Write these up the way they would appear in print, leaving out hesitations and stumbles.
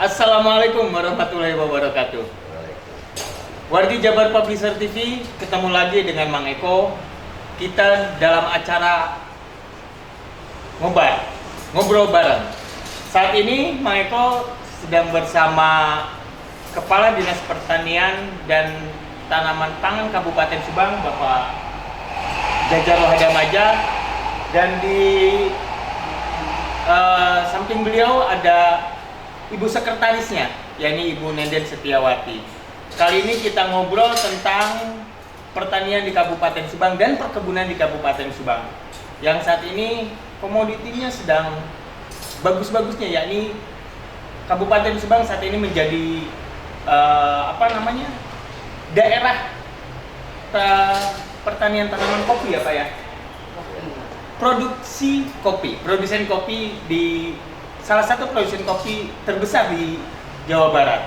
Assalamualaikum warahmatullahi wabarakatuh. Wargi Jabar Publisher TV, ketemu lagi dengan Mang Eko. Kita dalam acara ngobrol bareng. Saat ini Mang Eko sedang bersama Kepala Dinas Pertanian dan Tanaman Pangan Kabupaten Subang, Bapak Jajar Rohadamaja, dan di samping beliau ada Ibu Sekretarisnya, yakni Ibu Nenden Setiawati. Kali ini kita ngobrol tentang pertanian di Kabupaten Subang dan perkebunan di Kabupaten Subang. Yang saat ini komoditinya sedang bagus-bagusnya, yakni Kabupaten Subang saat ini menjadi daerah pertanian tanaman kopi ya Pak ya? Produsen kopi di salah satu produsen kopi terbesar di Jawa Barat.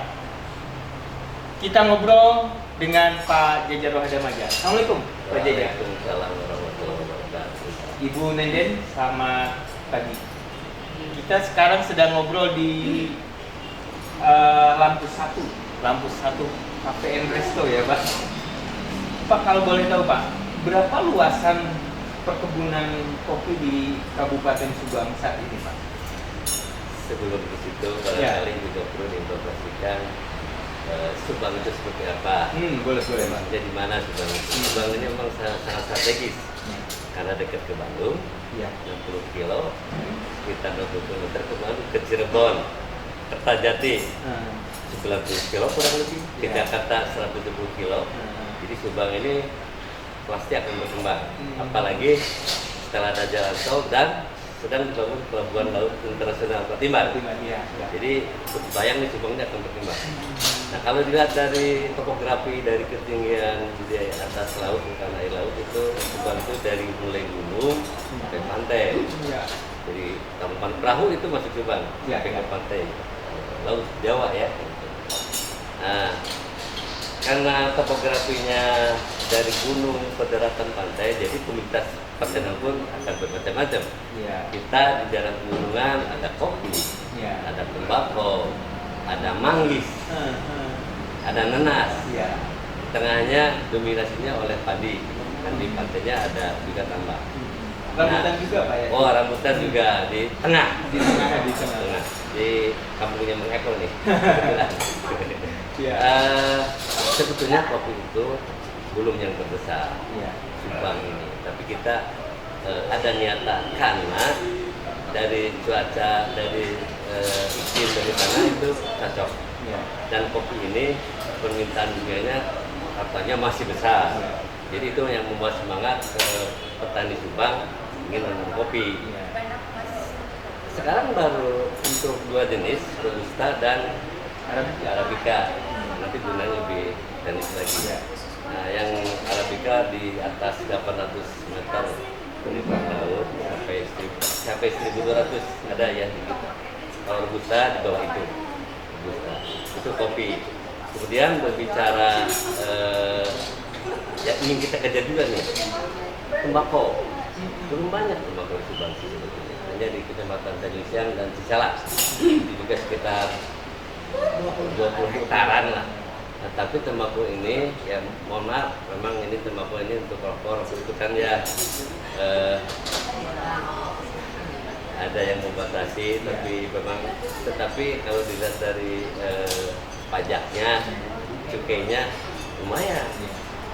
Kita ngobrol dengan Pak Jajar Rohadamaja. Assalamualaikum Pak Jajar. Waalaikumsalam warahmatullahi wabarakatuh. Ibu Nenden, selamat pagi. Kita sekarang sedang ngobrol di Lampus 1 Cafe and Resto ya Pak. Pak, kalau boleh tahu Pak, berapa luasan perkebunan kopi di Kabupaten Subang saat ini Pak? Sebelum ke situ, barangkali juga perlu diinformasikan Subang itu seperti apa. Boleh Pak. Jadi mana Subang? Subang ini memang sangat strategis karena dekat ke Bandung, 60 kilo, sekitar 20 km ke Bandung, ke Cirebon, Kertajati, 90 kilo kurang lebih, ke Jakarta 170 kilo. Jadi Subang ini pasti akan berkembang, apalagi setelah ada jalan tol dan sedang dibangun pelabuhan laut internasional Timbar. Jadi bayang nih Subang ini akan berkembang. Nah kalau dilihat dari topografi, dari ketinggian di atas laut, bukan air laut, itu Subang itu dari mulai gunung sampai pantai. Jadi Taman Perahu itu masuk Subang sampai ke pantai laut Jawa ya. Nah karena topografinya dari gunung ke daratan pantai, jadi komunitas pertanian pun akan bermacam-macam. Kita di daerah pegunungan ada kopi, ada tembakau, ada manggis, ada nanas. Di tengahnya dominasinya oleh padi, dan di pantainya ada juga tambak. Rambutan juga Pak ya? Oh, rambutan juga di tengah. Di tengah. Di kampungnya Mang Eko nih. Sebetulnya kopi itu belum yang terbesar Subang ini, tapi kita ada niatan karena dari cuaca, dari iklim dari sana itu cocok. Dan kopi ini permintaan dunianya katanya masih besar. Jadi itu yang membuat semangat petani Subang ingin menanam kopi. Sekarang baru untuk 2 jenis, Robusta dan Arabica. Nanti gunanya lebih teknis lagi. Nah, yang Arabica di atas 800 meter permukaan laut sampai 1.200 ada ya di kita. Kalau Robusta di bawah itu, Robusta itu kopi. Kemudian berbicara ya ingin kita kejar juga nih, tembakau. Belum banyak tembakau di Subang sih sebetulnya. Hanya di Kecamatan Tanjung dan Cisalak. Itu juga sekitar 20 hektaran lah. Nah, tapi tembakau ini ya mohon maaf, memang ini tembakau ini untuk rokok itu kan ya ada yang membatasi, tetapi kalau dilihat dari pajaknya, cukainya lumayan,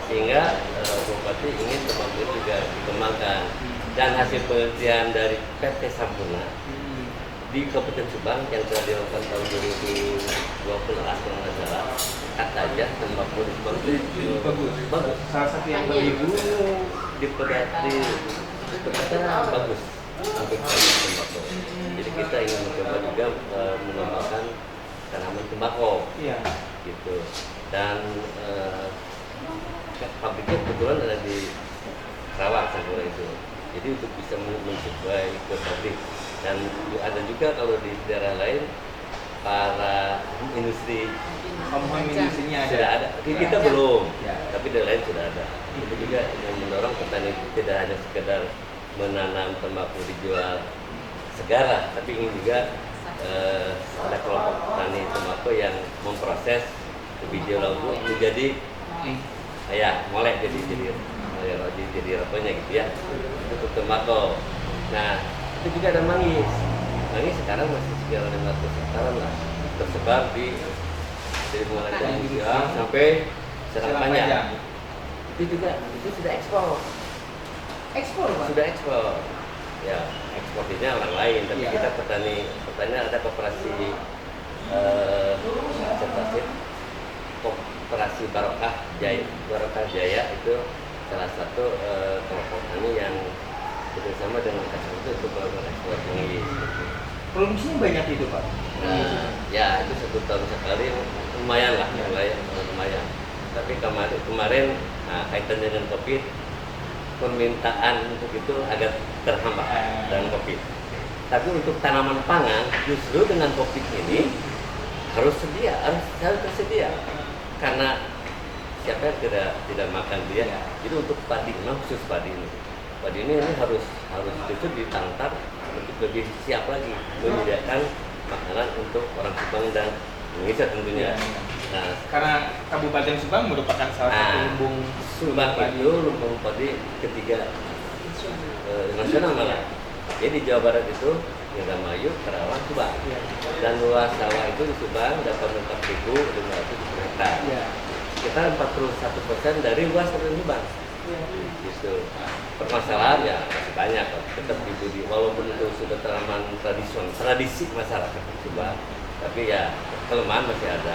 sehingga Bupati ingin tembakau juga dikembangkan. Dan hasil penelitian dari PT Sampurna di Kabupaten Subang yang telah dilakukan tahun 2012 kalau nggak salah, katanya tembakau di Subang itu bagus. Salah satu yang beribu di bagus untuk tembakau. Jadi kita ingin mencoba juga mengembangkan tanaman tembakau. Iya. Gitu. Dan pabriknya kebetulan ada di Sarawak Sakura itu. Jadi untuk bisa mensuplai ke pabrik. Dan ada juga kalau di daerah lain para industri Industrinya sudah ada. Kita belum, Ya. tapi daerah lain sudah ada. Itu juga yang mendorong petani tidak hanya sekedar menanam tembakau dijual segara, tapi ingin juga ada kelompok petani tembakau yang memproses biji labu menjadi molek jadi rokoknya gitu ya, untuk tembakau. Nah itu juga ada manggis. Manggis sekarang masih sekitar 500 hektaran lah, tersebar dari mulai dari Siang sampai Serang Panjang. Itu sudah ekspor. Sudah ekspor. Ya, ekspornya orang lain, tapi kita petani ada koperasi Barokah Jaya itu salah satu kelompok tani yang bekerjasama dengan Kasar itu untuk melakukan ekspor manggis. Produksinya banyak itu Pak? Ya itu 1 tahun sekali, lumayan lah, lumayan. Tapi kemarin kaitannya dengan COVID, permintaan untuk itu agak terhambat dengan COVID. Tapi untuk tanaman pangan justru dengan COVID ini harus tersedia. Karena siapa yang tidak makan dia. Jadi untuk padi, memang khusus padi ini harus justru ditantang untuk lebih siap lagi menyediakan makanan untuk orang Subang dan Indonesia tentunya. Nah, karena Kabupaten Subang merupakan salah satu lumbung Subang itu lumbung padi ketiga nasional malah. Jadi di Jawa Barat itu Indramayu, Karawang, Subang. Dan luas sawah itu di Subang dapat 4.500 hektar. Sekitar 41% dari luas Kabupaten Subang. Gitu. Permasalahan ya masih banyak, tetap dibudi walaupun itu sudah tanaman tradisi masyarakat Subang, tapi ya kelemahan masih ada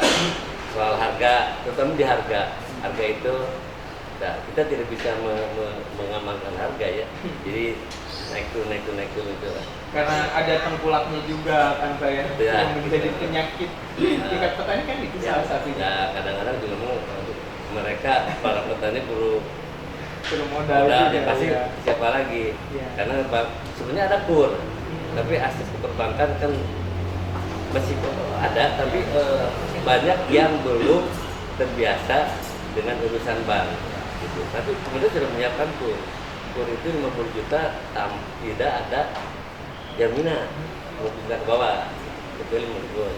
soal harga, terutama di harga itu kita tidak bisa mengamankan harga ya, jadi naik turun itu karena ada tengkulaknya juga kan Pak ya, yang menjadi penyakit tingkat petani kan itu salah satunya. Ya kadang-kadang juga mereka para petani perlu modal juga, pasti siapa lagi karena sebenarnya ada kur, tapi akses ke perbankan kan masih ada, tapi banyak yang belum terbiasa dengan urusan bank gitu. Tapi kemudian sudah menyiapkan kur itu 50 juta tidak ada jaminan untuk ke bawah, kecuali untuk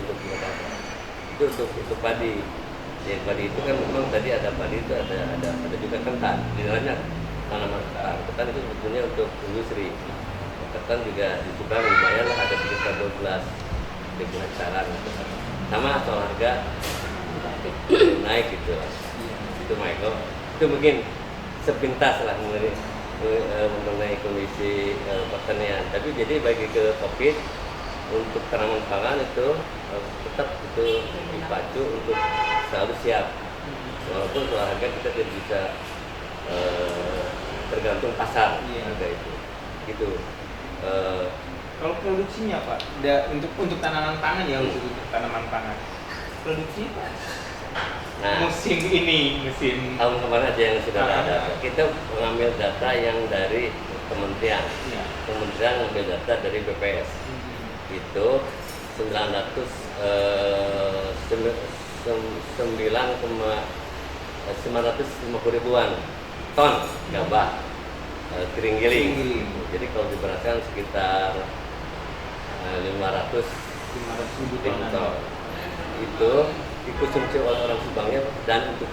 itu untuk padi. Jadi padi itu kan memang tadi ada padi itu ada juga ketan di dalamnya, tanaman ketan itu sebetulnya untuk industri. Ketan juga di Subang lumayan lah, ada sekitar 12 hektaran gitu. Sama soal harga naik gitu. Itu Michael, itu mungkin sepintas lah mengenai kondisi pertanian. Tapi jadi bagi ke COVID untuk tanaman pangan itu tetap itu dipacu untuk selalu siap, walaupun soal harga kita tidak bisa tergantung pasar harga itu gitu. Kalau produksinya Pak, untuk tanaman pangan ya, untuk tanaman pangan produksinya musim tahun kemarin aja yang sudah ada, kita mengambil data yang dari kementerian ngambil data dari BPS itu 950 ribuan ton gabah kering giling. Jadi kalau diberaskan sekitar 500 ribu ton. Itu dikonsumsi oleh orang Subangnya, dan untuk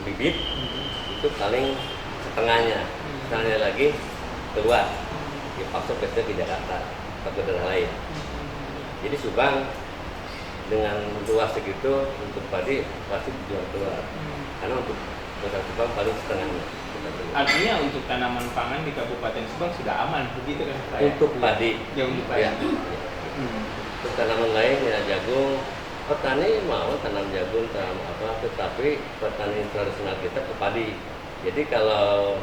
bibit itu paling setengahnya lagi keluar dipasok biasanya di Jakarta atau daerah lain. Jadi Subang dengan luas segitu untuk padi pasti dijual keluar, karena untuk kota Subang paling setengahnya. Artinya untuk tanaman pangan di Kabupaten Subang sudah aman, begitu kan Pak? Untuk padi. Ya, untuk padi. Ya. Untuk tanaman lain ya jagung, petani mau tanam jagung, tanam apa, tetapi petani tradisional kita ke padi. Jadi kalau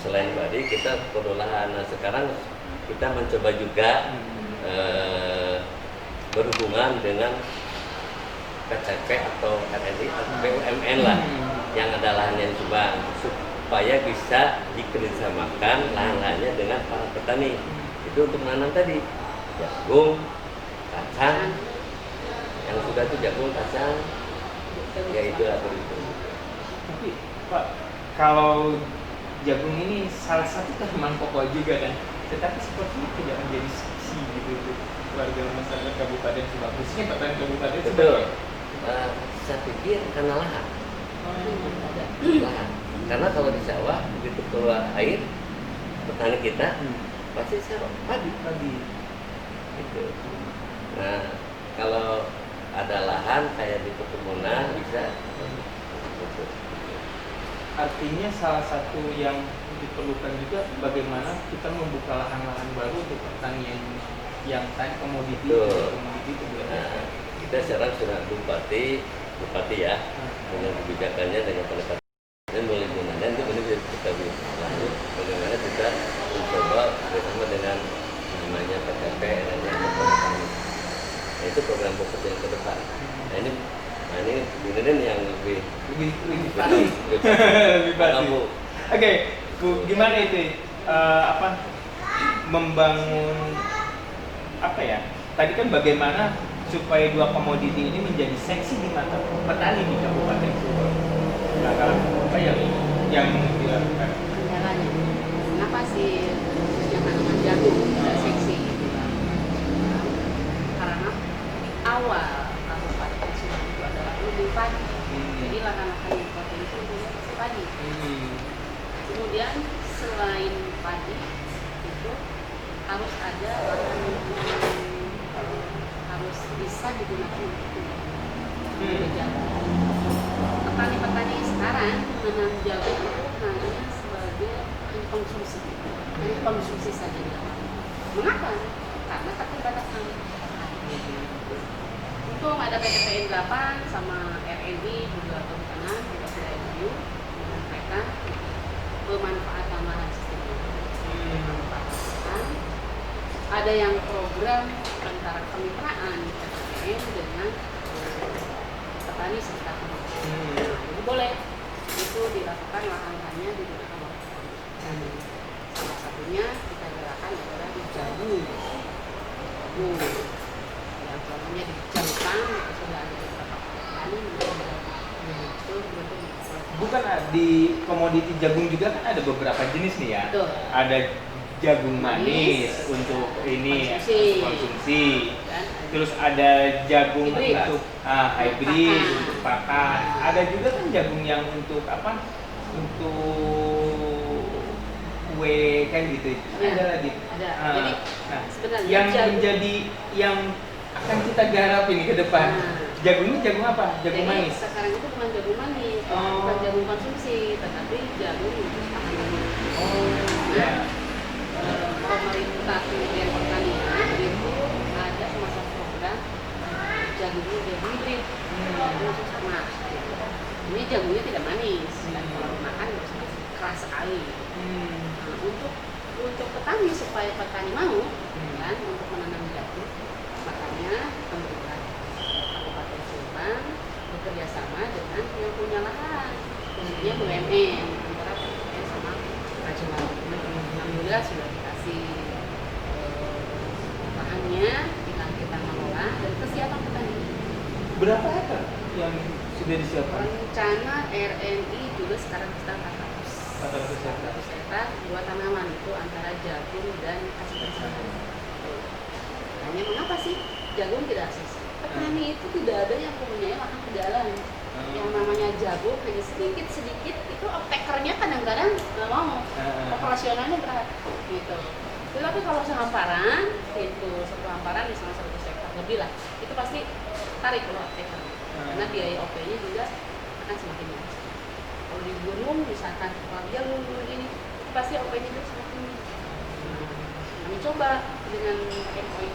selain padi kita perlu lahan. Nah, sekarang kita mencoba juga berhubungan dengan PTP atau RNI atau BUMN lah yang ada lahannya di Subang, supaya bisa dikerjasamakan lahan-lahannya dengan para petani. Itu untuk menanam tadi jagung, kacang, yang sudah itu jagung, kacang, ya itu atau itu. Tapi Pak, kalau jagung ini salah satu tanaman pokok juga kan, tetapi sepertinya tidak menjadi seksi gitu untuk warga masyarakat Kabupaten Subang, khususnya petani Kabupaten Subang. Betul. Saya pikir karena lahan. Lahan. Karena kalau di sawah begitu keluar air, petani kita pasti serok padi. Gitu. Nah, kalau ada lahan kayak di perkebunan bisa. Gitu. Artinya salah satu yang diperlukan juga bagaimana kita membuka lahan-lahan baru untuk pertanian yang tadi komoditi itu. Nah, kita sekarang sudah bupati ya, dengan kebijakannya dengan pendekatan dan mulai dan itu benar kita lanjut bagaimana kita mencoba bersama dengan namanya PTP dan yang berkaitan. Nah, itu program fokus yang ke depan. Nah ini benar yang lebih pasti. Lebih pasti. Oke, Bu, gimana itu membangun apa ya? Tadi kan bagaimana supaya dua komoditi ini menjadi seksi di mata petani di Kabupaten Subang. Nah, apa yang dilakukan? Caranya, kenapa sih khususnya tanaman jagung tidak seksi? Karena di awal Kabupaten Subang itu adalah lebih padi. Jadi lahan-lahan yang potensi itu padi. Kemudian selain padi itu harus ada lahan yang harus bisa digunakan untuk jagung. Petani-petani sekarang menanam jagung itu hanya sebagai konsumsi, hanya konsumsi saja di lahan. Mengapa? Karena keterbatasan. Untung ada PTPN 8 sama RNI juga kehutanan kita sudah review dengan mereka pemanfaatan lahan sistem. Ada yang program antara kemitraan PTPN dengan petani sekitar. Jadi boleh itu dilakukan lahan-lahannya digunakan oleh petani. Salah satunya kita gerakan adalah di jagung. Yang contohnya di Jangkang itu sudah ada beberapa petani menjagung. Itu bentuk. Bukan di komoditi jagung juga kan ada beberapa jenis nih ya. Betul. Ada jagung manis untuk ini konsumsi. Terus ada jagung hybrid. Untuk hybrid untuk pakan. Ada juga kan jagung yang untuk apa? Untuk kue kan gitu. Ya, ada lagi. Ada. Jadi sebenarnya yang jagung menjadi yang akan kita garap ini ke depan. Jagungnya jagung apa? Jagung jadi, manis. Sekarang itu bukan jagung manis, bukan jagung konsumsi, tetapi jagung untuk pakan. Ya. Pemerintah Kementerian Pertanian itu ada semacam program jagungnya jagung hybrid khusus ternak. Ini jagungnya tidak manis dan kalau dimakan keras sekali. Untuk petani supaya petani mau kan untuk menanam jagung, makanya pemerintah Kabupaten Subang bekerja sama dengan yang punya lahan, khususnya BUMN antara BUMN sama Raja. Alhamdulillah sudah dikasih lahannya, tinggal kita mengolah dan kesiapan petani. Berapa hektar yang sudah disiapkan? Rencana RNI juga sekarang kita 400 hektar, dua tanaman itu antara jagung dan kacang. Hanya mengapa sih jagung tidak seksi? Petani itu tidak ada yang mempunyai lahan kedalam. Yang namanya jagung hanya sedikit itu optekernya kadang-kadang nggak mau, operasionalnya berat gitu. Tapi kalau sehamparan itu satu hamparan misalnya 100 hektar lebih lah, itu pasti tarik kalau opteker karena biaya OP-nya juga akan semakin mahal. Kalau di gunung misalkan bagian begini pasti OP-nya juga semakin tinggi. Kami coba dengan MOU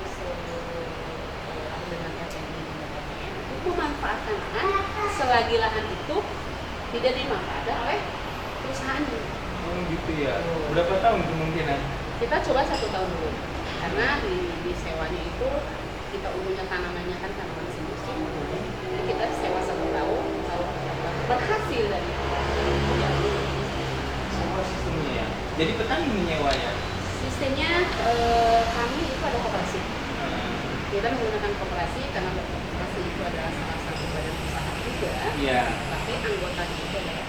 dengan RNI itu memanfaatkan lahan selagi lahan itu tidak dimanfaatkan oleh perusahaan. Gitu ya. Berapa tahun kemungkinan? Kita coba 1 tahun dulu karena di sewanya itu kita umumnya tanamannya kan tanaman musim, jadi kita sewa 1 tahun kalau berhasil dari jagung. Semua sistemnya ya. Jadi petani menyewanya. Sistemnya kami itu ada koperasi. Kita menggunakan koperasi karena koperasi itu adalah salah satu badan usaha juga. Iya. Tapi anggotanya itu adalah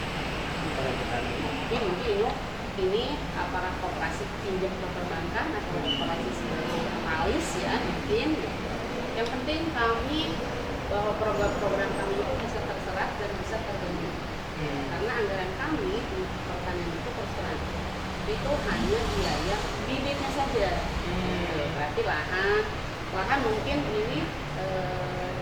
Petani. jadi mungkin ini aparat koperasi pinjam ke perbankan atau koperasi sebagai analis ya mungkin. Yang penting kami bahwa program-program kami itu bisa terserap dan bisa terganggu. Karena anggaran kami di pertanian itu terserap. Itu hanya biaya bibitnya saja. Berarti lahan mungkin ini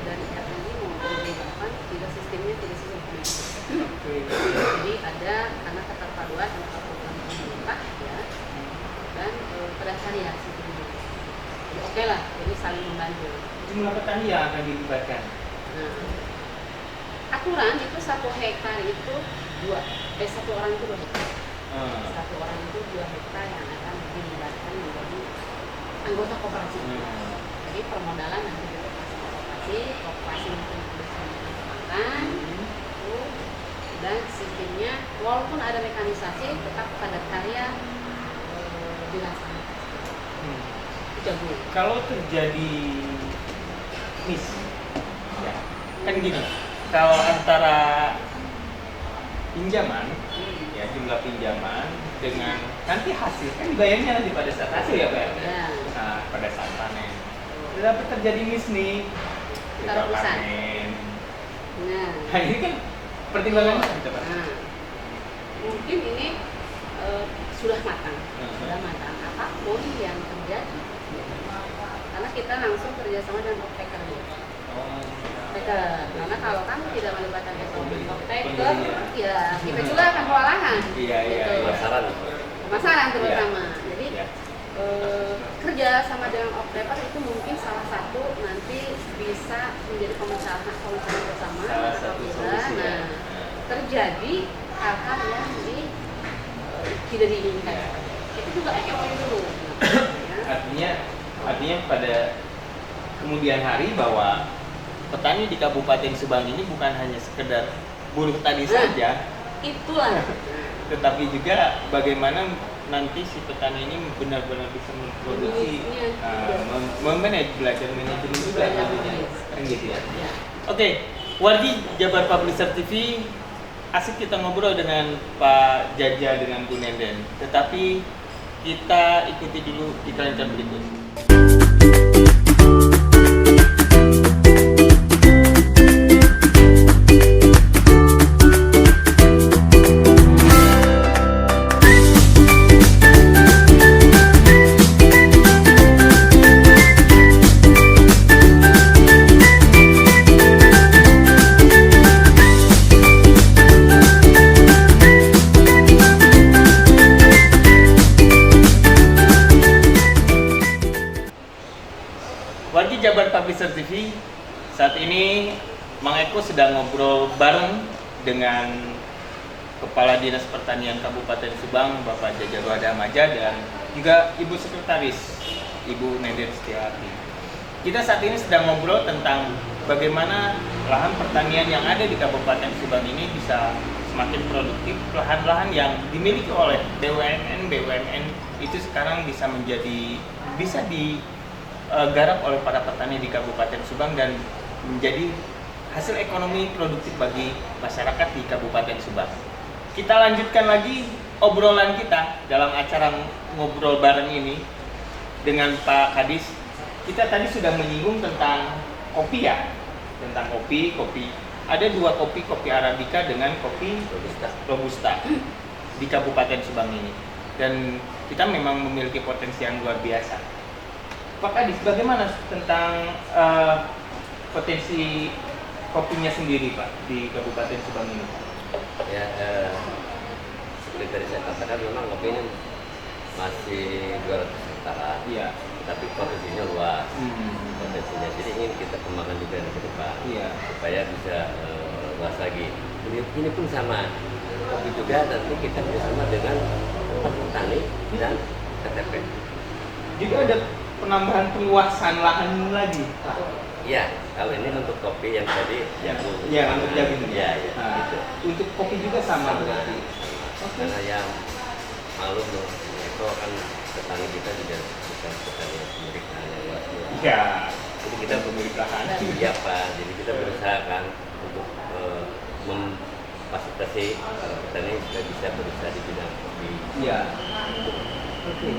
dari RNI maupun dari Bapak tidak sistemnya tidak sesuai dengan jadi ada karena keterpaduan antara program pemerintah ya dan prakarya sistemnya. Jadi oke lah, jadi saling membantu. Jumlah petani yang akan dilibatkan. Nah, aturan itu 1 hektar itu 1 orang itu 2 hektar. 1 orang itu 2 hektar yang akan dilibatkan menjadi anggota koperasi. Jadi permodalan nanti kita kasih koperasi mungkin bisa makan, dan sistemnya walaupun ada mekanisasi tetap padat karya dilaksanakan. Jagung. Kalau terjadi miss, ya, kan gini, kalau antara pinjaman, ya jumlah pinjaman dengan nanti hasil kan dibayarnya nanti pada saat hasil ya Pak. Ya. Nah, pada saat panen. Tapi terjadi miss nih, kita Terusan. panen. Nah, Nah ini kan pertimbangannya kita Pak. nah, mungkin ini sudah matang, apapun yang terjadi, karena kita langsung kerjasama dengan off-taker. Karena kalau kami tidak melibatkan off-taker, ya kita juga akan kewalahan. Iya. Pemasaran terutama. Iya. Jadi Iya. kerja sama dengan off-taker itu mungkin salah satu nanti bisa menjadi pemasaran bersama. Salah satu solusi. Nah, terjadi hal-hal yang tidak diinginkan. Ya. Itu juga ekonomi dulu. Ya. Artinya pada kemudian hari bahwa petani di Kabupaten Subang ini bukan hanya sekedar buruh tani saja, Itulah. tetapi juga bagaimana nanti si petani ini benar-benar bisa memproduksi, memanage, belajar manajemen juga tentunya, kan gitu ya. Oke, Wargi Jabar Publisher TV, asik kita ngobrol dengan Pak Jaja dengan Bu Nenden, tetapi kita ikuti dulu iklan berikut. Wargi Jabar Publisher TV, saat ini Mang Eko sedang ngobrol bareng dengan Kepala Dinas Pertanian Kabupaten Subang, Bapak Jaja Ruada Maja, dan juga Ibu Sekretaris, Ibu Nenden Setiawati. Kita saat ini sedang ngobrol tentang bagaimana lahan pertanian yang ada di Kabupaten Subang ini bisa semakin produktif, lahan-lahan yang dimiliki oleh BUMN itu sekarang bisa digarap oleh para petani di Kabupaten Subang dan menjadi hasil ekonomi produktif bagi masyarakat di Kabupaten Subang. Kita lanjutkan lagi obrolan kita dalam acara ngobrol bareng ini dengan Pak Kadis. Kita tadi sudah menyinggung tentang kopi ya, tentang kopi. Ada 2 kopi Arabica dengan kopi Robusta di Kabupaten Subang ini, dan kita memang memiliki potensi yang luar biasa. Pak Kadis, bagaimana tentang potensi kopinya sendiri Pak di Kabupaten Subang ini? Ya, seperti tadi saya katakan memang kopi ini masih 200 hektar, Iya. tapi potensinya luas. Potensinya, jadi ingin kita kembangkan juga ke depan, supaya bisa luas lagi. Ini pun sama, kopi juga nanti kita bersama dengan petani dan KTP. Jadi ada penambahan peluasan lahan lagi. Iya, kalau ini untuk kopi yang tadi jagung. Iya, untuk jagung. Iya, iya. Nah, Gitu. untuk kopi juga sama berarti. Karena yang malum loh, itu kan petani kita juga bukan petani yang pemilik lahan yang luas. Iya. Jadi kita pemilik lahan. Iya Pak, jadi kita berusaha kan untuk memfasilitasi petani supaya bisa berusaha di bidang kopi. Iya. Oke.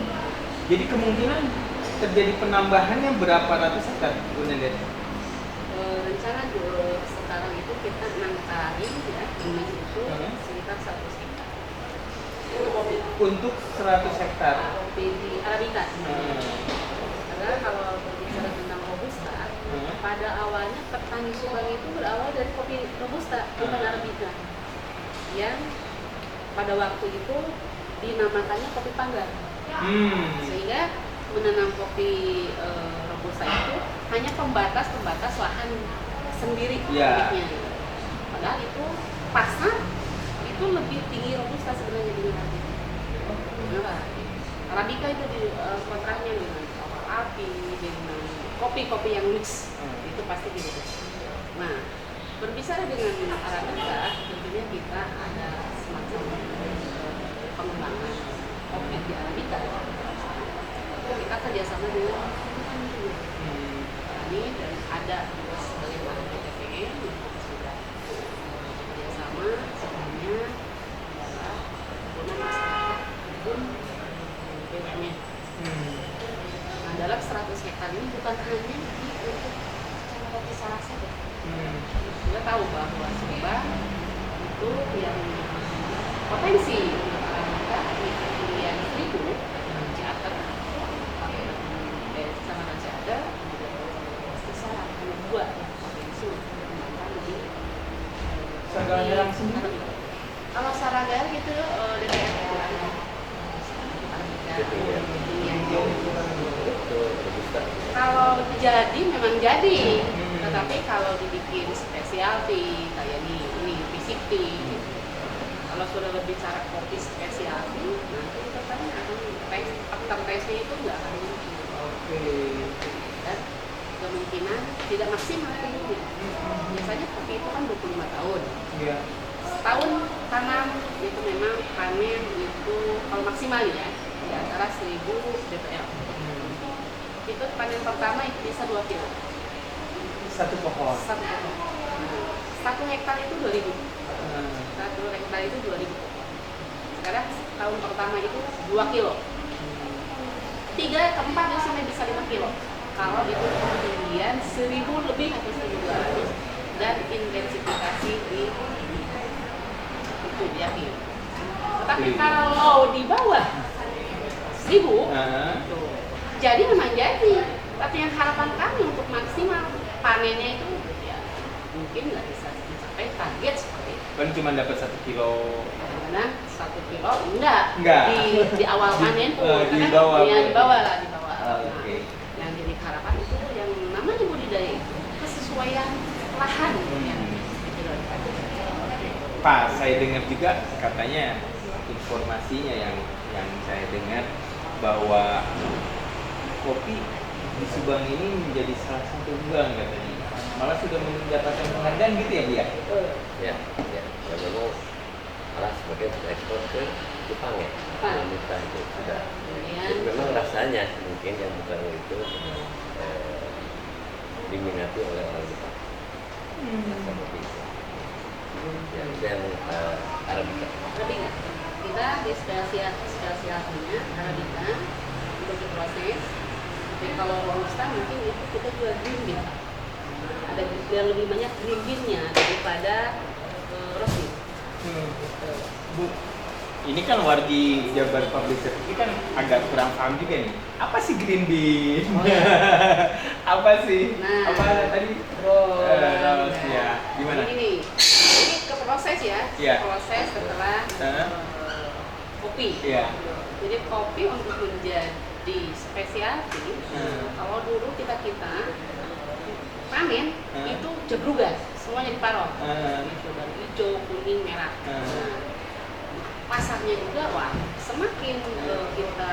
Jadi kemungkinan terjadi penambahannya berapa ratus hektar, Bu Nenden? Rencana sekarang itu kita 6 kali ya, ini itu sekitar 100 hektar. Untuk 100 hektar. Kopi di Arabica. Karena kalau berbicara tentang Robusta, pada awalnya petani Subang itu berawal dari kopi Robusta, bukan Arabica. Yang pada waktu itu dinamakannya kopi panggang. Sehingga menanam kopi Robusta itu hanya pembatas lahan sendiri miliknya. Padahal itu pasar itu lebih tinggi Robusta sebenarnya dengan Arabica. Kenapa? Arabica itu di kontranya dengan kapal api, dengan kopi-kopi yang mix, itu pasti gitu. Nah, berbicara dengan Arabica, tentunya kita ada semacam pengembangan kopi di Arabica. Kita kerjasama dengan petani dan ada sebagai bahan PTPN sudah kerjasama sebenarnya adalah perkebunan masyarakat kebun BUMN. Nah, dalam 100 hektar ini bukan hanya untuk Kecamatan Cisaras saja. Kita tahu bahwa Subang itu yang potensi untuk Arabica di ketinggian 1000 Ciater, Kecamatan Ciater, Cisaras hanya 2 yang potensi untuk dikembangkan di Sarangga sendiri. Kalau Sarangga itu DPR kalau jadi memang jadi, tetapi kalau dibikin specialty kayak ini V60, kalau sudah berbicara kopi specialty, nanti katanya akan faktor tesnya itu nggak akan mungkin. Dan kemungkinan tidak maksimal tumbuhnya. Biasanya kopi itu kan 25 tahun. Setahun tanam itu memang panen itu kalau maksimal ya di antara 1000 dpl. Itu panen pertama itu bisa 2 kilo. Satu pohon. Satu pohon. 1 hektar itu 2000. 1 hektar itu 2000. Sekarang tahun pertama itu 2 kilo. 3 ke 4 itu sampai bisa 5 kilo. Kalau itu ketinggian 1000 lebih atau 1200 dan intensifikasi di itu yakin. Tetapi kalau di bawah 1000 jadi memang jadi. Tapi yang harapan kami untuk maksimal panennya itu ya mungkin nggak bisa mencapai target seperti itu. Kan cuma dapat 1 kilo. Karena 1 kilo enggak. Di awal panen pun di bawah. Ya di bawah lah di bawah. Oke. Yang jadi harapan itu yang namanya budidaya itu kesesuaian lahan ya. Pak, saya dengar juga katanya informasinya yang saya dengar bahwa kopi di Subang ini menjadi salah satu bank katanya. Malah sudah mendapatkan penghargaan gitu ya, Bu ya? Ya. Ya memang malah sebagai ekspor ke Jepang ya. Kita itu sudah. Jadi memang rasanya mungkin yang bukan itu diminati oleh orang Jepang. Rasa kopi itu. Ya, itu yang Arabica. Kita di spesialnya Arabica untuk diproses. Tapi kalau Robusta mungkin itu kita jual green bean. Ada yang lebih banyak green bean-nya daripada roast bean. Bu, ini kan Wargi Jabar Publisher ini kan agak kurang paham juga nih. Apa sih green bean? Apa sih? Nah, apa tadi? Roast ya. Gimana? Ini proses ya, proses setelah kopi. Jadi kopi untuk menjadi spesialty, kalau dulu kita panen itu jegrugan, semuanya diparok. Itu dari hijau, kuning, merah. Pasarnya juga semakin kita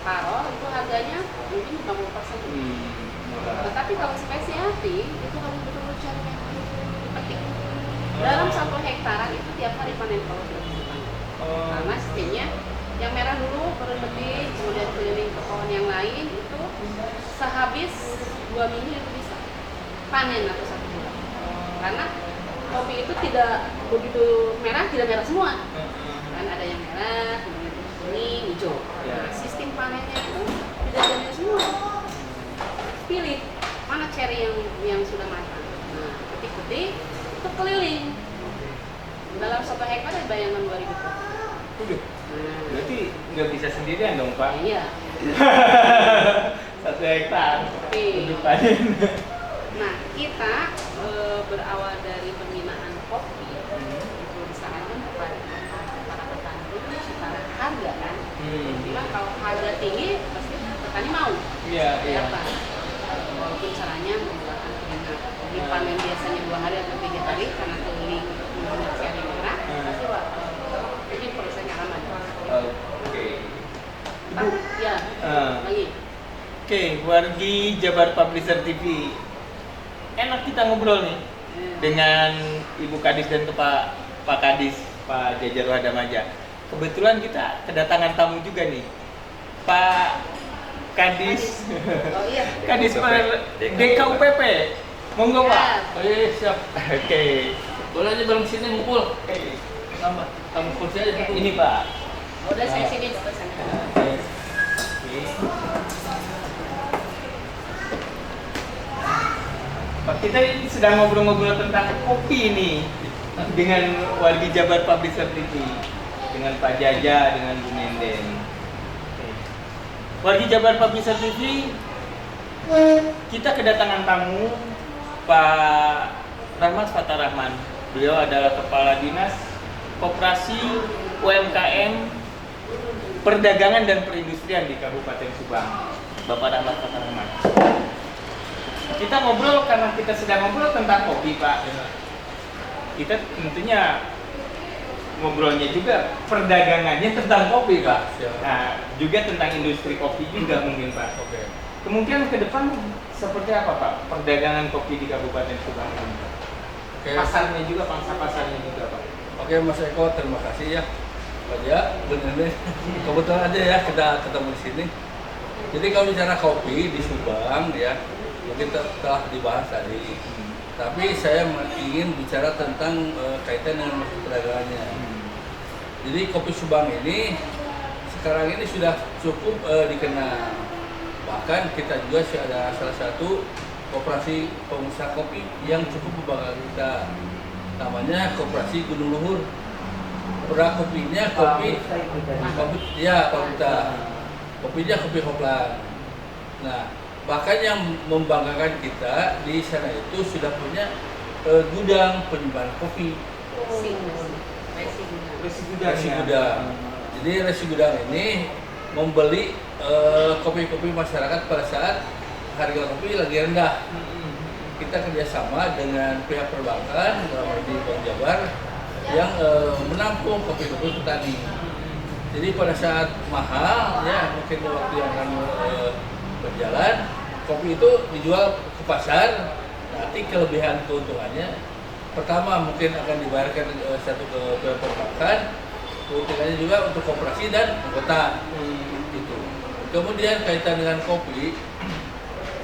separoh itu harganya mungkin 50%. Tetapi kalau specialty itu harus betul-betul cari yang dipetik. Dalam 1 hektaran itu tiap hari panen kalau sudah disimpan. Karena sistemnya yang merah dulu baru petik, kemudian keliling ke pohon yang lain itu sehabis 2 minggu itu bisa panen atau 1 bulan. Karena kopi itu tidak begitu merah, tidak merah semua. Kan ada yang merah, kemudian kuning, hijau. Nah, sistem panennya itu tidak ada semua. Pilih mana cherry yang sudah matang. Nah, petik-petik itu keliling. Dalam 1 hektar ada bayangan 2.000 ton. Berarti nggak bisa sendirian dong Pak? Iya. 1 hektar untuk panen. Nah, kita berawal dari pembinaan kopi itu disarankan kepada para petani itu secara harga kan. Bilang kalau harga tinggi pasti petani mau. Iya. Apa? Walaupun caranya menggunakan keringat. Jadi panen biasanya 2 hari atau 3 hari karena keliling menggunakan cherry merah. Pasti ini prosesnya aman. Oke. Ibu, ya. Lagi. Oke, Wargi Jabar Publisher TV. Enak kita ngobrol nih dengan Ibu Kadis dan Pak Kadis, Pak Jajar Wadamaja. Kebetulan kita kedatangan tamu juga nih, Pak Kadis. Oh iya. Kadis DKUPP. Monggo Pak. Siap. Oke. Boleh aja bareng sini ngumpul. Sama kursi aja dulu. Ini Pak. Udah saya sini ke sana. Oke. Pak, kita ini sedang ngobrol-ngobrol tentang kopi nih dengan Wargi Jabar Publisher TV, dengan Pak Jaja, dengan Bu Nenden. Wargi Jabar Publisher TV, kita kedatangan tamu Pak Rahmat Fathar Rahman. Beliau adalah Kepala Dinas Koperasi UMKM Perdagangan dan Perindustrian di Kabupaten Subang, Bapak Rahmat Fathar Rahman. Kita ngobrol karena kita sedang ngobrol tentang kopi, Pak. Kita tentunya ngobrolnya juga perdagangannya tentang kopi, Pak. Nah, juga tentang industri kopi juga mungkin, Pak. Oke. Kemungkinan ke depan seperti apa, Pak? Perdagangan kopi di Kabupaten Subang ini. Oke. Pasarnya juga, pangsa pasarnya juga, Pak. Oke Mas Eko, terima kasih ya. Pak Ya, benar-benar kebetulan aja ya kita ketemu di sini. Jadi kalau bicara kopi di Subang ya, mungkin telah dibahas tadi. Tapi saya ingin bicara tentang kaitan dengan masalah perdagangannya. Jadi kopi Subang ini sekarang ini sudah cukup dikenal. Bahkan kita juga ada salah satu koperasi pengusaha kopi yang cukup membanggakan kita. Namanya Koperasi Gunung Luhur. Produk kopinya kopi ya kopinya kopi Hoplan. Nah, bahkan yang membanggakan kita di sana itu sudah punya gudang penyimpanan kopi. Resi gudang. Jadi resi gudang ini membeli kopi-kopi masyarakat pada saat harga kopi lagi rendah. Kita kerjasama dengan pihak perbankan dalam hal ini Bank Jabar yang menampung kopi-kopi petani. Jadi pada saat mahal ya mungkin waktu yang akan berjalan, kopi itu dijual ke pasar. Nanti kelebihan keuntungannya pertama mungkin akan dibayarkan satu ke pihak perbankan, keuntungannya juga untuk koperasi dan anggota. Gitu. Kemudian kaitan dengan kopi,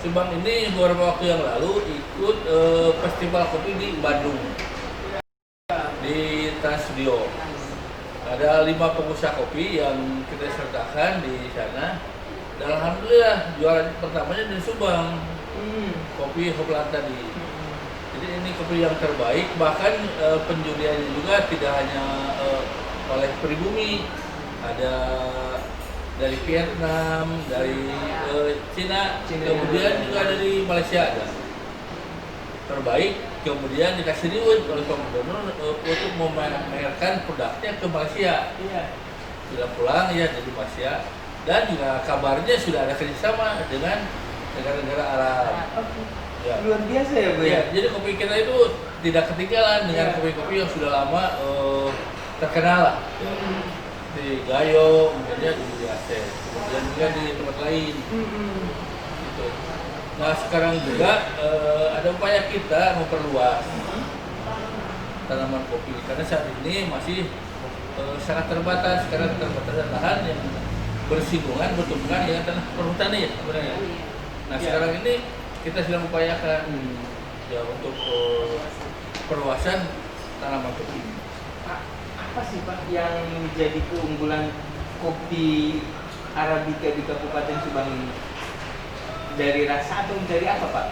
Subang ini beberapa waktu yang lalu ikut festival kopi di Bandung, di Trans Studio. Ada 5 pengusaha kopi yang kita sertakan di sana. Dan alhamdulillah juara pertamanya di Subang, kopi Hoplan tadi. Jadi ini kopi yang terbaik. Bahkan penjuriannya juga tidak hanya oleh pribumi, ada dari Vietnam, dari Cina, kemudian juga dari Malaysia ada. Terbaik, kemudian dikasih reward oleh Pak Gubernur untuk memamerkan produknya ke Malaysia. Sudah pulang ya dari Malaysia, dan juga kabarnya sudah ada kerjasama dengan negara-negara Arab. Ya. Luar biasa ya, Bu ya. Jadi kopi kita itu tidak ketinggalan dengan kopi-kopi yang sudah lama terkenal lah. seperti Gayo, mungkinnya di Aceh, kemudian juga di tempat lain. Gitu. Nah sekarang juga ada upaya kita memperluas tanaman kopi karena saat ini masih sangat terbatas karena keterbatasan lahan yang bersinggungan bertumbuhan dengan tanah perhutani ya sebenarnya. Nah sekarang ini kita sedang upayakan ya untuk perluasan tanaman kopi. Apa sih Pak yang menjadi keunggulan kopi Arabica di Kabupaten Subang ini? Dari rasa atau dari apa Pak?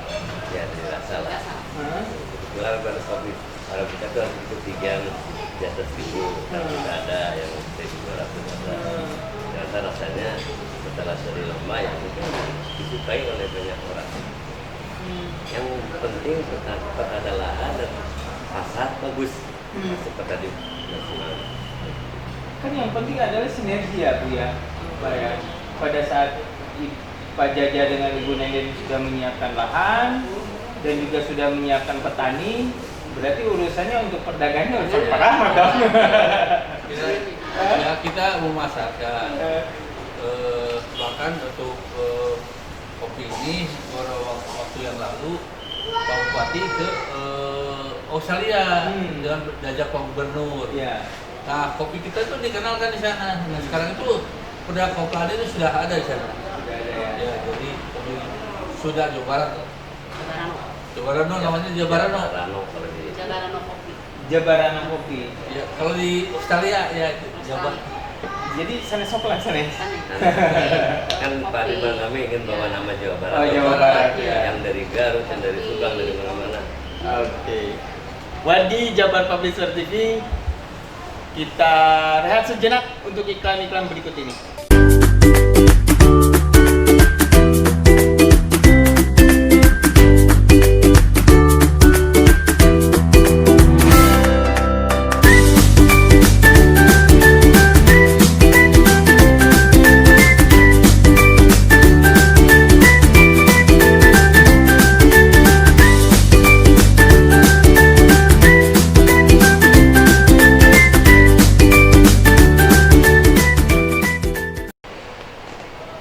Ya dirasa lah. Hah? Kebetulan pada kopi Arabica itu harus ketinggian di atas 1000, tapi tidak ada yang 1200 ada. Karena rasanya setelah dari lama ya mungkin disukai oleh banyak orang. Yang penting tetap ada lahan dan pasar bagus seperti tadi nasional. Kan yang penting adalah sinergi ya Bu ya, Pak ya. Pada saat Pak Jaja dengan Ibu Nenden sudah menyiapkan lahan dan juga sudah menyiapkan petani, berarti urusannya untuk perdagangnya urusan Pak Rahmat dong. Kita memasarkan bahkan untuk kopi ini beberapa waktu yang lalu Pak Bupati ke Australia dengan diajak Pak Gubernur. Iya. Nah kopi kita itu dikenalkan di sana. Nah sekarang itu produk kopi itu sudah ada di sana. Sudah ada ya. Ya jadi kopi sudah Jawa Barat. Jabarano. Jawa Barat namanya Jawa Barat. Rano kalau di Jabarano kopi. Jabarano Kopi. Ya, kalau di Australia ya Jawa. Jadi sana soplan sana. kan Pak Ridwan kami ingin bawa nama Jawa Barat. Oh, Jawa Barat, ya. Yang dari Garut, yang dari Subang, dari mana-mana. Oke. Wadi Jabar Publisher TV, kita rehat sejenak untuk iklan-iklan berikut ini.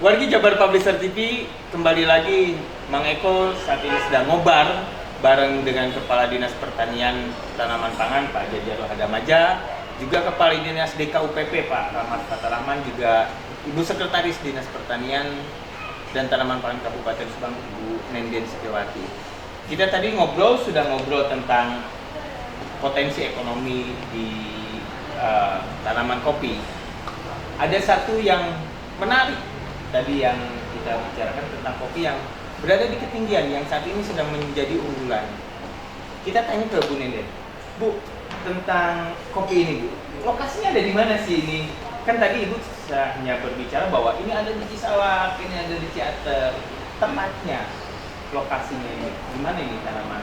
Wargi Jabar Publisher TV, kembali lagi Mang Eko saat ini sedang ngobar bareng dengan Kepala Dinas Pertanian Tanaman Pangan Pak Jaja Rohadamaja, juga Kepala Dinas DKUPP Pak Rahmat Fatarahman, juga Ibu Sekretaris Dinas Pertanian dan Tanaman Pangan Kabupaten Subang Ibu Nenden Setiawati. Kita tadi sudah ngobrol tentang potensi ekonomi di tanaman kopi. Ada satu yang menarik tadi yang kita bicarakan tentang kopi yang berada di ketinggian yang saat ini sedang menjadi unggulan. Kita tanya ke Bu Nenden, Bu, tentang kopi ini Bu, lokasinya ada di mana sih ini? Kan tadi Ibu hanya berbicara bahwa ini ada di Cisalak, ini ada di Ciater. Tempatnya, lokasinya ini, di mana ini tanaman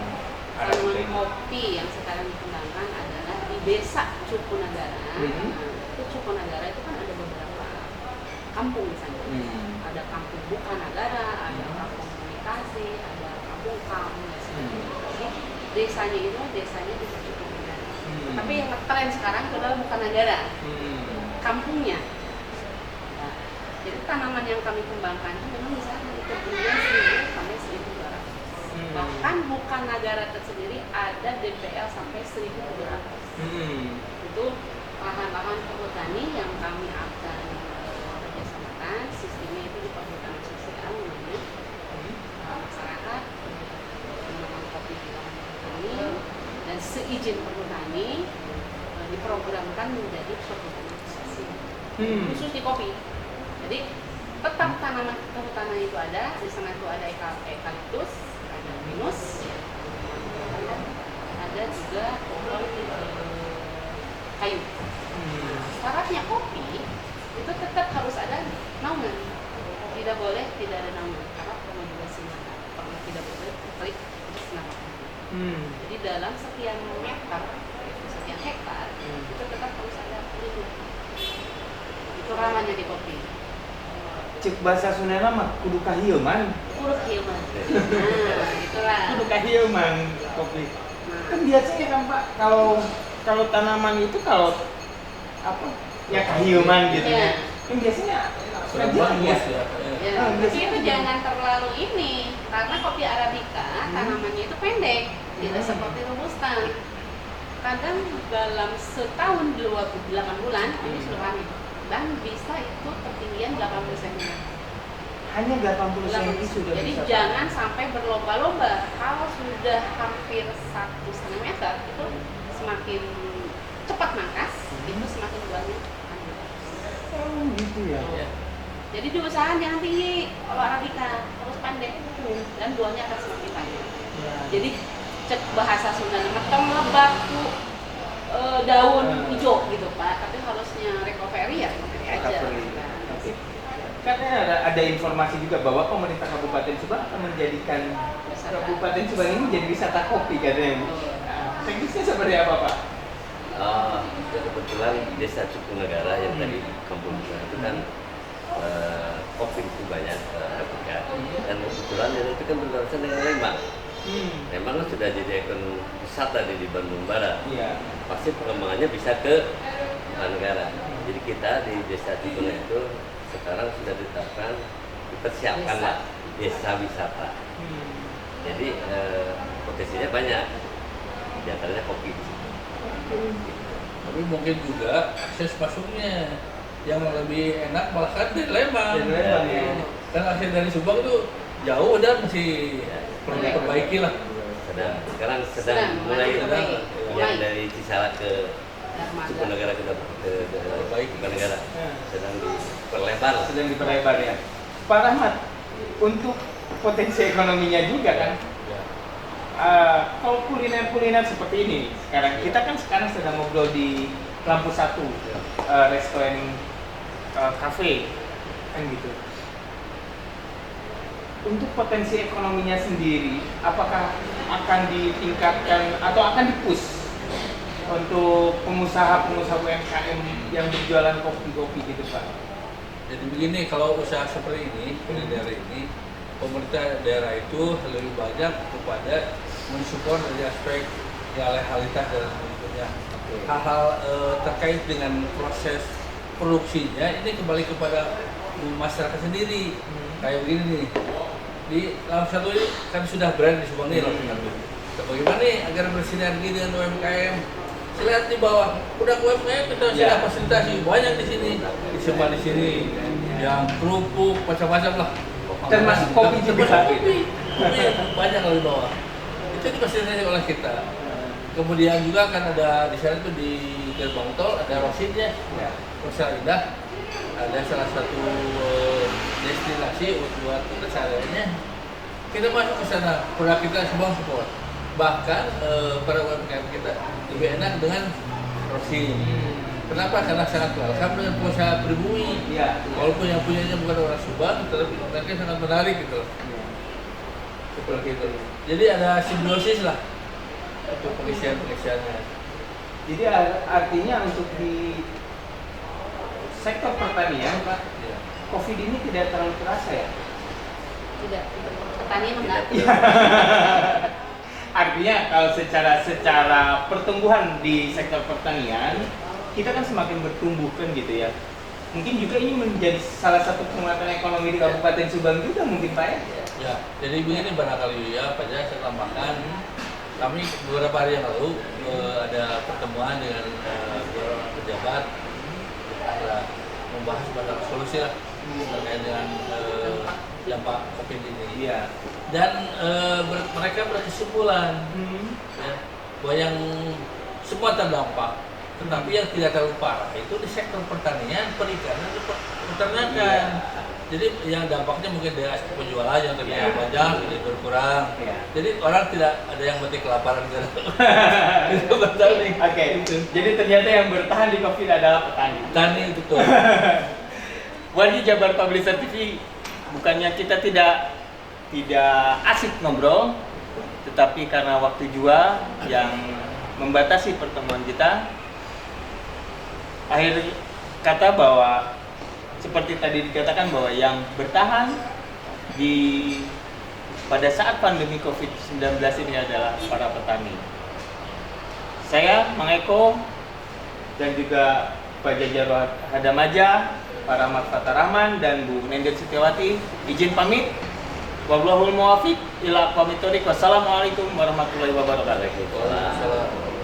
Arabica Tanaman ini? kopi yang sekarang dikembangkan adalah di Desa Cukunagara. Mhm. Itu Cukunagara itu kan ada beberapa kampung di sana. Ada kampung Bukanagara, ada kampung komunikasi, ada kampung kamu dan sebagainya. Jadi desanya itu desanya Desa Cukunagara. Tapi yang ngetren sekarang itu adalah Bukanagara, kampungnya. Nah, jadi tanaman yang kami kembangkan itu memang di sana di ketinggian 1000 sampai 1200. Bahkan Bukanagara tersendiri ada DPL sampai 1200. Itu lahan-lahan perhutani yang kami akan kerjasamakan. Sistemnya itu di perhutanan sosial namanya. Masyarakat menanam kopi di lahan perhutani dan seizin perhutani diprogramkan menjadi perhutanan sosial khusus di kopi. Jadi tetap tanaman kehutanan itu ada, di sana itu ada eukaliptus, ada pinus, ada juga pohon kayu. Syaratnya kopi itu tetap harus ada naungan, tidak boleh tidak ada naungan karena pemodulasinya karena tidak boleh klik sinar. Jadi dalam sekian hektar itu tetap harus ada lindung. Itu ramahnya di kopi. Cek bahasa Sunda mah kudu kahieu man. Kudu hilman. Nah, itulah. Kudu kahieu man kopi. Kan biasanya kan Pak kalau tanaman itu kalau apa ya kahiuman gitu Iya. ya. Yang biasanya Kurang jelek bagus ya. ya. Ya, tapi itu jangan terlalu ini, karena kopi arabica tanamannya itu pendek, tidak seperti robusta. Kadang dalam setahun 28 bulan ini sudah panen dan bisa itu ketinggian 80 cm. Hanya 80 cm sudah Jadi bisa. jangan sampai berlomba-lomba. Kalau sudah hampir 1,5 meter itu semakin cepat mangkas, itu semakin buahnya panjang. Oh, gitu ya. Iya. Jadi diusahakan jangan tinggi kalau arabica, terus pendek dan buahnya akan semakin panjang. Ya. Jadi cek bahasa Sunda nama temlebat daun hijau gitu Pak, tapi harusnya recovery ya recovery aja. Recovery. Nah, Oke. Katanya ada informasi juga bahwa pemerintah Kabupaten Subang akan menjadikan Kabupaten Subang ini jadi wisata kopi katanya. Nah, teknisnya seperti apa Pak? Ya kebetulan desa Cukunegara yang tadi kampung saya itu kan kopi itu banyak Arabica dan kebetulan itu kan berbatasan dengan Lembang. Lembang kan sudah jadi ikon wisata di Bandung Barat. Iya. Pasti pengembangannya bisa ke negara. Jadi kita di desa Cipuna itu sekarang sudah ditetapkan dipersiapkan lah desa wisata. Jadi potensinya banyak. Di antaranya kopi. Tapi mungkin juga akses masuknya yang lebih enak malah kan di Lembang. Di Lembang, ya. Kan akses dari Subang itu jauh dan masih perlu diperbaiki lah. Sekarang sedang mulai diperbaiki. yang dari Cisalak ke Darmada. Cukunegara ke Cukunegara sedang diperlebar. Sedang diperlebar ya. Pak Rahmat, untuk potensi ekonominya juga kan. Ya. Kalau kuliner-kuliner seperti ini sekarang kita kan sekarang sedang ngobrol di Lampu 1 restoran cafe kan gitu. Untuk potensi ekonominya sendiri, apakah akan ditingkatkan atau akan dipush untuk pengusaha-pengusaha UMKM yang berjualan kopi-kopi gitu Pak? Jadi begini, kalau usaha seperti ini, kuliner ini, pemerintah daerah itu lebih banyak kepada mensupport dari aspek ya legalitas dan berikutnya. Hal-hal terkait dengan proses produksinya ini kembali kepada masyarakat sendiri. Kayak begini nih, di Lampu 1 ini kan sudah brand di Subang nih Lampu 1. Bagaimana nih agar bersinergi dengan UMKM? Saya lihat di bawah, udah UMKM kita sudah fasilitasi banyak di sini, disimpan di sini, yang kerupuk macam-macam lah. Termasuk kopi juga. Kopi banyak di bawah. Itu difasilitasi oleh kita. Kemudian juga kan ada di sana tuh di gerbang tol ada Rosinnya, Rosal Indah. Ada salah satu destinasi buat kesehariannya. Kita masuk ke sana, produk kita semua support. Bahkan para UMKM kita lebih enak dengan Rosin. Kenapa? Karena sangat welcome dengan pengusaha pribumi. Iya. Walaupun yang punyanya bukan orang Subang, tetapi mereka sangat menarik gitu. Seperti itu. Jadi ada simbiosis lah untuk pengisian-pengisiannya. Jadi artinya untuk di sektor pertanian Pak, Ya. COVID ini tidak terlalu terasa ya? Tidak, petani enggak. Artinya kalau secara pertumbuhan di sektor pertanian kita kan semakin bertumbuh kan gitu ya. Mungkin juga ini menjadi salah satu penguatan ekonomi di Kabupaten Subang juga mungkin Pak ya? Ya, jadi begini barangkali ya, Pak Jaya, saya tambahkan. Kami beberapa hari yang lalu ada pertemuan dengan beberapa pejabat membahas masalah solusi lah terkait dengan dampak COVID ini. Iya. Dan mereka berkesimpulan ya, bahwa yang semua terdampak, tetapi yang tidak terlalu parah itu di sektor pertanian, perikanan, dan peternakan. Jadi yang dampaknya mungkin dari aspek penjualan yang tadinya banyak jadi berkurang. Jadi orang tidak ada yang mati kelaparan gitu. Itu bertani. Oke. Jadi ternyata yang bertahan di COVID adalah petani. Petani betul. Wadi Jabar Publisher TV, bukannya kita tidak asik ngobrol, tetapi karena waktu jua yang membatasi pertemuan kita, akhir kata bahwa seperti tadi dikatakan bahwa yang bertahan pada saat pandemi COVID-19 ini adalah para petani. Saya, Mang Eko, dan juga Pak Jajar Hadamaja, Pak Rahmat Fathar Rahman, dan Bu Nenden Setiawati. Izin pamit. Wallahul muwaffiq ila aqwamit thoriq. Wassalamualaikum warahmatullahi wabarakatuh. Waalaikumsalam.